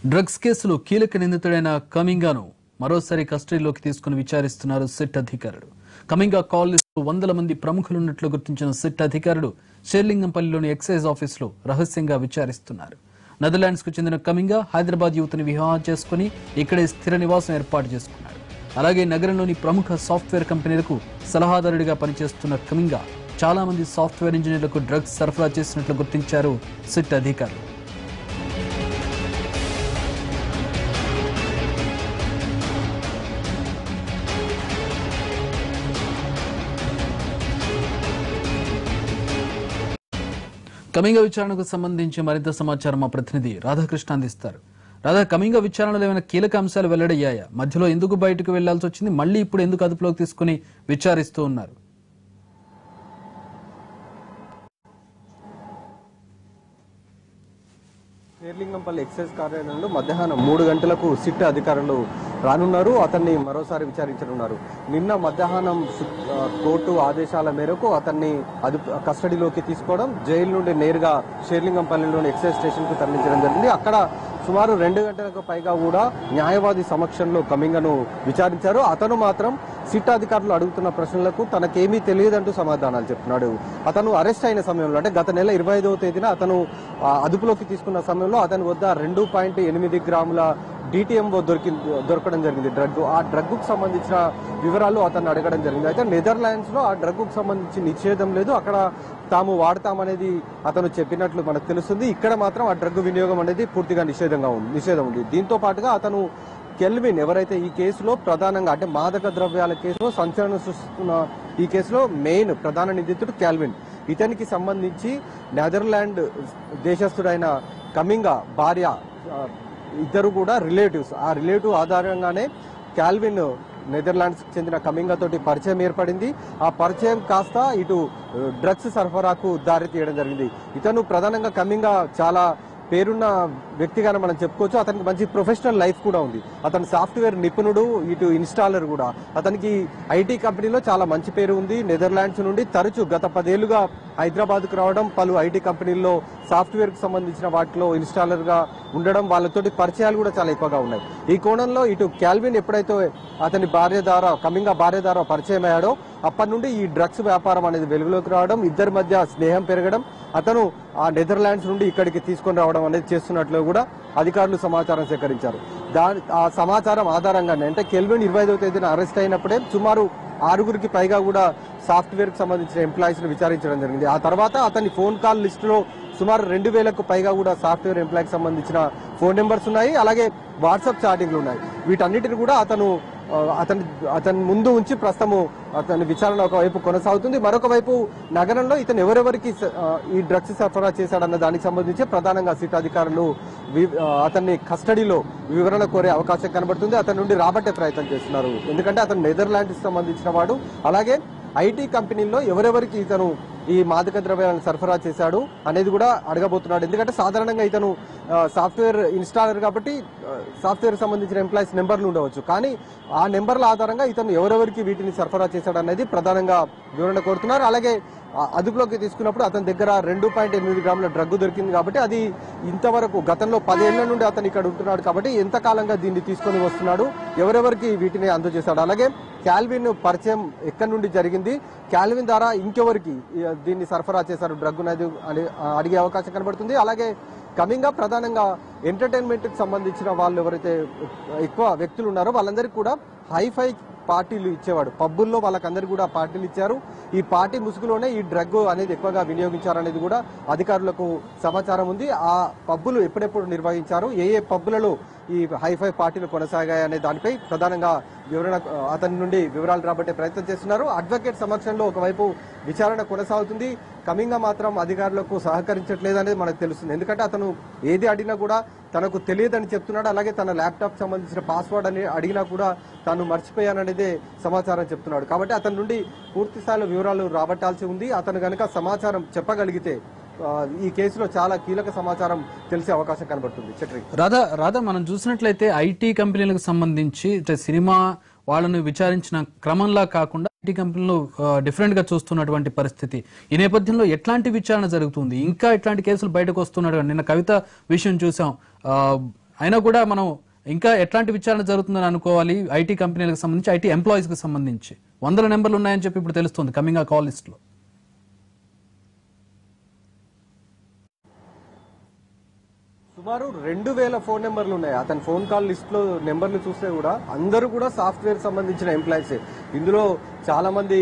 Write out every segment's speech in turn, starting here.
Drugs కేసులో కీలక నిందితుడైన కమింగాను మరోసారి కస్టడీలోకి తీసుకుని విచారిస్తున్నారు సిట్ అధికారులు. కమింగా కాల్ లిస్టులో వందల మంది ప్రముఖులున్నట్లు గుర్తించిన సిట్ అధికారులు షేర్లింగంపల్లిలోని ఎక్సైజ్ ఆఫీసులో రహస్యంగా విచారిస్తున్నారు. నెదర్లాండ్స్ కు చెందిన కమింగా హైదరాబాద్ యువతిని వివాహం చేసుకుని ఇక్కడే స్థిర నివాసం ఏర్పాటు చేసుకున్నాడు. అలాగే నగరంలోని ప్రముఖ సాఫ్ట్వేర్ కంపెనీలకు సలహాదారుడిగా పనిచేస్తున్న కమింగా చాలా మంది సాఫ్ట్వేర్ ఇంజనీర్లకు డ్రగ్స్ సరఫరా చేసినట్లు గుర్తించారు సిట్ అధికారులు. కమింగా విచారణకు సంబంధించి మరింత సమాచారం మా ప్రతినిధి రాధాకృష్ణ అందిస్తారు. రాధా, కమింగా విచారణలో ఏమైనా కీలక అంశాలు వెల్లడయ్యాయా? మధ్యలో ఎందుకు బయటకు వెళ్లాల్సి వచ్చింది? మళ్ళీ ఇప్పుడు ఎందుకు అదుపులోకి తీసుకుని విచారిస్తూ ఉన్నారు? షేర్లింగంపల్లి ఎక్సైజ్ కార్యాలయంలో మధ్యాహ్నం 3 గంటలకు సిట్ అధికారులు రానున్నారు. అతన్ని మరోసారి విచారించనున్నారు. నిన్న మధ్యాహ్నం కోర్టు ఆదేశాల మేరకు అతన్ని కస్టడీలోకి తీసుకోవడం, జైలు నుండి నేరుగా షేర్లింగంపల్లిలోని ఎక్సైజ్ స్టేషన్ కు తరలించడం జరిగింది. అక్కడ సుమారు 2 గంటలకు పైగా కూడా న్యాయవాది సమక్షంలో కమింగను విచారించారు. అతను మాత్రం సిట్ అధికారులు అడుగుతున్న ప్రశ్నలకు తనకేమీ తెలియదంటూ సమాధానాలు చెప్తున్నాడు. అతను అరెస్ట్ అయిన సమయంలో, అంటే గత నెల 25వ తేదీన అతను అదుపులోకి తీసుకున్న సమయంలో అతని వద్ద 2.8 గ్రాముల DTMO దొరకడం జరిగింది. ఆ డ్రగ్ కు సంబంధించిన వివరాలు అతను అడగడం జరిగింది. అయితే నెదర్లాండ్స్ లో ఆ డ్రగ్ కు సంబంధించి నిషేధం లేదు, అక్కడ తాము వాడతామనేది అతను చెప్పినట్లు మనకు తెలుస్తుంది. ఇక్కడ మాత్రం ఆ డ్రగ్ వినియోగం అనేది పూర్తిగా నిషేధం ఉంది. దీంతో పాటుగా అతను కెల్విన్, ఎవరైతే ఈ కేసులో ప్రధానంగా, అంటే మాదక ద్రవ్యాల కేసులో సంచలనం సృష్టిస్తున్న ఈ కేసులో మెయిన్ ప్రధాన నిందితుడు కెల్విన్, ఇతనికి సంబంధించి నెదర్లాండ్ దేశస్థుడైన కమింగా భార్య ఇద్దరు కూడా రిలేటివ్స్. ఆ రిలేటివ్ ఆధారంగానే కాల్విన్ నెదర్లాండ్స్ కి చెందిన కమింగా తోటి పరిచయం ఏర్పడింది. ఆ పరిచయం కాస్త ఇటు డ్రగ్స్ సరఫరాకు దారి తీయడం జరిగింది. ఇతను ప్రధానంగా కమింగా చాలా పేరున్న వ్యక్తిగానే మనం చెప్పుకోవచ్చు. అతనికి మంచి ప్రొఫెషనల్ లైఫ్ కూడా ఉంది. అతను సాఫ్ట్వేర్ నిపుణుడు, ఇటు ఇన్స్టాలర్ కూడా. అతనికి ఐటీ కంపెనీలో చాలా మంచి పేరు ఉంది. నెదర్లాండ్స్ నుండి తరచూ గత 10 ఏళ్లుగా హైదరాబాద్ కు రావడం, పలు ఐటీ కంపెనీల్లో సాఫ్ట్వేర్ కు సంబంధించిన వాటిలో ఇన్స్టాలర్ గా ఉండడం, వాళ్ళతోటి పరిచయాలు కూడా చాలా ఎక్కువగా ఉన్నాయి. ఈ కోణంలో ఇటు కాల్విన్ ఎప్పుడైతే అతని కమింగా భార్య ద్వారా పరిచయం అయ్యాడో అప్పటి నుండి ఈ డ్రగ్స్ వ్యాపారం అనేది వెలుగులోకి రావడం, ఇద్దరి మధ్య స్నేహం పెరగడం, అతను ఆ నెదర్లాండ్స్ నుండి ఇక్కడికి తీసుకొని రావడం అనేది చేస్తున్నట్లు కూడా అధికారులు సమాచారం సేకరించారు. ఆ సమాచారం ఆధారంగానే, అంటే కెల్విన్ 25వ తేదీన అరెస్ట్ అయినప్పుడే సుమారు 6గురికి పైగా కూడా సాఫ్ట్వేర్ కు సంబంధించిన ఎంప్లాయీస్ ను విచారించడం జరిగింది. ఆ తర్వాత అతని ఫోన్ కాల్ లిస్టులో సుమారు 2000కు పైగా కూడా సాఫ్ట్వేర్ ఎంప్లాయీకి సంబంధించిన ఫోన్ నెంబర్స్ ఉన్నాయి. అలాగే వాట్సాప్ చాటింగ్లు ఉన్నాయి. వీటన్నిటిని కూడా అతని ముందు ఉంచి ప్రస్తుతము అతని విచారణ ఒకవైపు కొనసాగుతుంది. మరొక వైపు నగరంలో ఇతను ఎవరెవరికి ఈ డ్రగ్స్ సరఫరా చేశాడన్న దానికి సంబంధించి ప్రధానంగా సిట్ అధికారులు అతన్ని కస్టడీలో వివరణ కోరే అవకాశం కనబడుతుంది. అతని నుండి రాబట్టే ప్రయత్నం చేస్తున్నారు. ఎందుకంటే అతను నెదర్లాండ్స్ కి సంబంధించిన వాడు. అలాగే ఐటీ కంపెనీల్లో ఎవరెవరికి ఇతను ఈ మాదక ద్రవ్యాలను సరఫరా చేశాడు అనేది కూడా అడగబోతున్నాడు. ఎందుకంటే సాధారణంగా ఇతను సాఫ్ట్వేర్ ఇన్స్టాలర్ కాబట్టి సాఫ్ట్వేర్ సంబంధించిన ఎంప్లాయీస్ నెంబర్లు ఉండవచ్చు. కానీ ఆ నెంబర్ల ఆధారంగా ఇతను ఎవరెవరికి వీటిని సరఫరా చేశాడు అనేది ప్రధానంగా వివరణ కోరుతున్నారు. అలాగే అదుపులోకి తీసుకున్నప్పుడు అతని దగ్గర 2.8 గ్రాముల డ్రగ్ దొరికింది కాబట్టి అది ఇంతవరకు గతంలో 10 ఏళ్ల నుండి అతను ఇక్కడ ఉంటున్నాడు కాబట్టి ఎంతకాలంగా దీన్ని తీసుకొని వస్తున్నాడు, ఎవరెవరికి వీటిని అందజేశాడు, అలాగే కాల్విన్ పరిచయం ఎక్కడి నుండి జరిగింది, కాల్విన్ ద్వారా ఇంకెవరికి దీన్ని సరఫరా చేశారు డ్రగ్ అనేది అడిగే అవకాశం కనబడుతుంది. అలాగే కమింగా ప్రధానంగా ఎంటర్టైన్మెంట్ కి సంబంధించిన వాళ్ళు ఎవరైతే ఎక్కువ వ్యక్తులు ఉన్నారో వాళ్ళందరికీ కూడా హైఫై పార్టీలు ఇచ్చేవాడు. పబ్బుల్లో వాళ్ళకందరికీ కూడా పార్టీలు ఇచ్చారు. ఈ పార్టీ ముసుగులోనే ఈ డ్రగ్ అనేది ఎక్కువగా వినియోగించారనేది కూడా అధికారులకు సమాచారం ఉంది. ఆ పబ్బులు ఎప్పుడెప్పుడు నిర్వహించారు, ఏ పబ్బులలో ఈ హైఫై పార్టీలు కొనసాగాయనే దానిపై ప్రధానంగా అతని నుండి వివరాలు రాబట్టే ప్రయత్నం చేస్తున్నారు. అడ్వకేట్ సమక్షంలో ఒకవైపు విచారణ కొనసాగుతుంది. కమింగా మాత్రం అధికారులకు సహకరించట్లేదు అనేది మనకు తెలుస్తుంది. ఎందుకంటే అతను ఏది అడిగినా కూడా తనకు తెలియదని చెప్తున్నాడు. అలాగే తన ల్యాప్టాప్ సంబంధించిన పాస్వర్డ్ అని అడిగినా కూడా తాను మర్చిపోయాననేదే సమాచారం చెప్తున్నాడు. కాబట్టి అతని నుండి పూర్తి స్థాయిలో వివరాలు రాబట్టాల్సి ఉంది. అతను గనక సమాచారం చెప్పగలిగితే ఈ కేసులో చాలా కీలక సమాచారం తెలిసే అవకాశం కనబడుతుంది. చట్రి రాధా, మనం చూసినట్లయితే ఐటీ కంపెనీలకు సంబంధించి సినిమా వాళ్ళను విచారించిన క్రమంలా కాకుండా ఐటీ కంపెనీలు డిఫరెంట్ గా చూస్తున్నటువంటి పరిస్థితి. ఈ నేపథ్యంలో ఎట్లాంటి విచారణ జరుగుతుంది? ఇంకా ఇట్లాంటి కేసులు బయటకు వస్తున్నాడు. నిన్న కవిత విషయం చూసాం. అయినా కూడా మనం ఇంకా ఎట్లాంటి విచారణ జరుగుతుందని అనుకోవాలి? ఐటీ కంపెనీలకు సంబంధించి, ఐటీ ఎంప్లాయీస్ కి సంబంధించి 100 నెంబర్లు ఉన్నాయని చెప్పి ఇప్పుడు తెలుస్తుంది కమింగ్ ఆ కాల్ లిస్ట్ లో. సుమారు 2000 ఫోన్ నెంబర్లు ఉన్నాయి. అతని ఫోన్ కాల్ లిస్ట్ లో నెంబర్లు చూస్తే కూడా అందరూ కూడా సాఫ్ట్వేర్ సంబంధించిన ఎంప్లాయీస్. ఇందులో చాలా మంది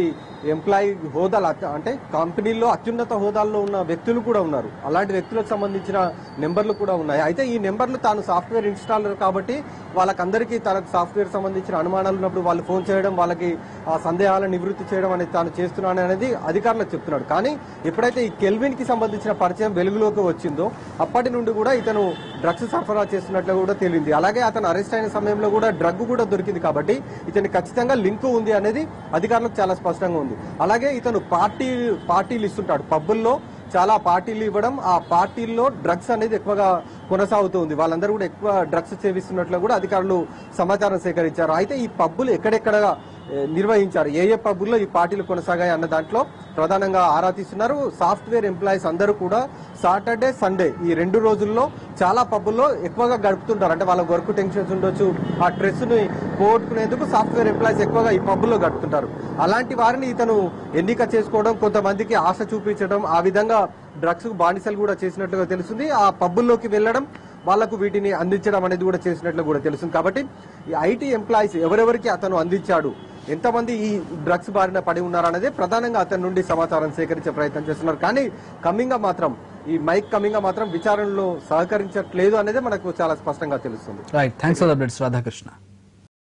ఎంప్లాయీ హోదాలు అంటే కంపెనీల్లో అత్యున్నత హోదాల్లో ఉన్న వ్యక్తులు కూడా ఉన్నారు. అలాంటి వ్యక్తులకు సంబంధించిన నెంబర్లు కూడా ఉన్నాయి. అయితే ఈ నెంబర్లు తాను సాఫ్ట్వేర్ ఇన్స్టాలర్ కాబట్టి వాళ్ళకందరికీ తనకు సాఫ్ట్వేర్ సంబంధించిన అనుమానాలు ఉన్నప్పుడు వాళ్ళు ఫోన్ చేయడం, వాళ్ళకి ఆ సందేహాలను నివృత్తి చేయడం అనేది తాను చేస్తున్నాను అనేది అధికారులకు చెప్తున్నాడు. కానీ ఎప్పుడైతే ఈ కెల్విన్ కి సంబంధించిన పరిచయం వెలుగులోకి వచ్చిందో అప్పటి నుండి కూడా ఇతను డ్రగ్స్ సరఫరా చేస్తున్నట్లు కూడా తేలింది. అలాగే అతను అరెస్ట్ అయిన సమయంలో కూడా డ్రగ్ కూడా దొరికింది కాబట్టి ఇతని ఖచ్చితంగా లింక్ ఉంది అనేది అధికారులకు చాలా స్పష్టంగా ఉంది. అలాగే ఇతను పార్టీలు ఇస్తుంటాడు, పబ్బుల్లో చాలా పార్టీలు ఇవ్వడం, ఆ పార్టీల్లో డ్రగ్స్ అనేది ఎక్కువగా కొనసాగుతుంది. వాళ్ళందరూ కూడా ఎక్కువ డ్రగ్స్ సేవిస్తున్నట్లు కూడా అధికారులు సమాచారం సేకరించారు. అయితే ఈ పబ్బులు ఎక్కడెక్కడ నిర్వహించారు, ఏ ఏ పబ్బుల్లో ఈ పార్టీలు కొనసాగాయి అన్న దాంట్లో ప్రధానంగా ఆరా తీస్తున్నారు. సాఫ్ట్వేర్ ఎంప్లాయీస్ అందరూ కూడా సాటర్డే సండే ఈ 2 రోజుల్లో చాలా పబ్బుల్లో ఎక్కువగా గడుపుతుంటారు. అంటే వాళ్ళ వర్క్ టెన్షన్స్ ఉండొచ్చు, ఆ స్ట్రెస్ ని పోగొట్టుకునేందుకు సాఫ్ట్వేర్ ఎంప్లాయీస్ ఎక్కువగా ఈ పబ్బుల్లో గడుపుతుంటారు. అలాంటి వారిని ఇతను ఎన్నిక చేసుకోవడం, కొంతమందికి ఆశ చూపించడం, ఆ విధంగా డ్రగ్స్ బానిసలు కూడా చేసినట్లుగా తెలుస్తుంది. ఆ పబ్బుల్లోకి వెళ్లడం, వాళ్లకు వీటిని అందించడం అనేది కూడా చేసినట్లు కూడా తెలుస్తుంది. కాబట్టి ఈ ఐటీ ఎంప్లాయీస్ ఎవరెవరికి అతను అందించాడు, ఎంతమంది ఈ డ్రగ్స్ బారిన పడి ఉన్నారనేది ప్రధానంగా అతని నుండి సమాచారం సేకరించే ప్రయత్నం చేస్తున్నారు. కానీ మైక్ కమింగ్ మాత్రం విచారణలో సహకరించట్లేదు అనేది మనకు చాలా స్పష్టంగా తెలుస్తుంది. Right, thanks for the updates Radhakrishna.